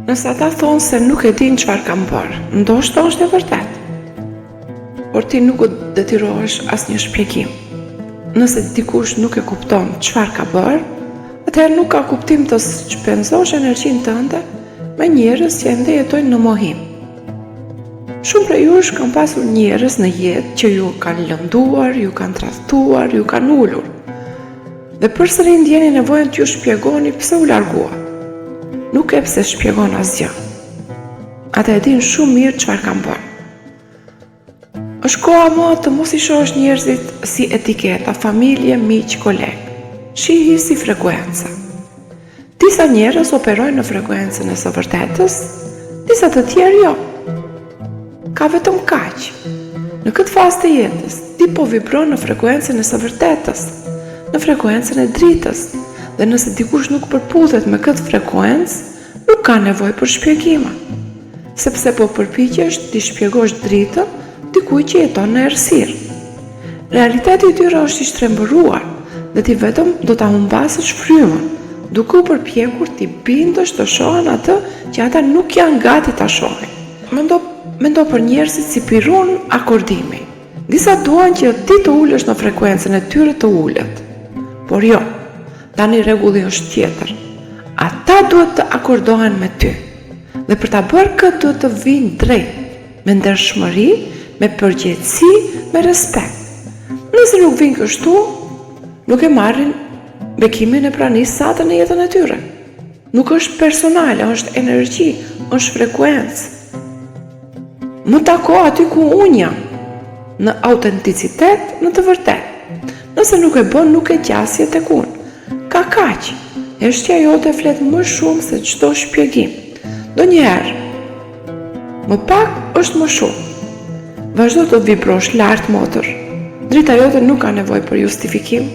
Nëse ata thonë se nuk e din çfarë kam bërë, ndoshta është e vërtet. Por ti nuk u detirohesh asnjë shpjegim. Nëse dikush nuk e kupton çfarë ka bërë, atëherë nuk ka kuptim të shpenzosh energjinë tënde me njerëz që ende jetojnë në mohim. Shumë prej jush kanë pasur njerëz në jetë që ju kanë lënduar, ju kanë tradhtuar, ju kanë ulur. Dhe përsëri ndjeni nevojën t'ju shpjegoni pse u largua. Nuk e pse shpjegon asgjë. Ata e din shumë mirë çfarë kanë bërë. Është koha më të mos i shohësh njerëzit si etiketa, familje, miq, koleg. Shihi si frekuencë. Disa njerëz operojnë në frekuencën e së vërtetës, disa të tjerë jo. Ka vetëm kaq. Në këtë fazë të jetës, ti po vibron në frekuencën e së vërtetës, në frekuencën e dritës, dhe nëse dikush nuk përputhet me këtë frekuencë, nuk ka nevojë për shpjegime. Sepse po përpiqesh ti shpjegosh dritën dikujt që jeton në errësirë. Realiteti i tyre është i shtrembëruar dhe ti vetëm do ta humbasësh frymën, duke u përpjekur ti bindesh të shohën atë që ata nuk janë gati ta shohin. Mendo për njerëzit si pirun akordimi. Disa duan që ti të ulesh në frekuencën e tyre të ulet. Por jo, tani rregulli është tjetër. Ata duhet të akordohen me ty. Dhe për ta bërë këtë duhet të vinë drejt, me ndershmëri, me përgjegjësi, me respekt. Nëse nuk vinë kështu, nuk e marrin bekimin e pranisë sate në jetën e tyre. Nuk është personale, është energji, është frekuencë. Më tako aty ku unë jam, në autenticitet, në të vërtet. Nëse nuk e bën, nuk e qasje tek unë. Ka kaq. Eshtja jote flet më shumë se çdo shpjegim. Donjëherë, më pak është më shumë. Vazhdo të vibrosh lart, motër. Drita jote nuk ka nevojë për justifikim.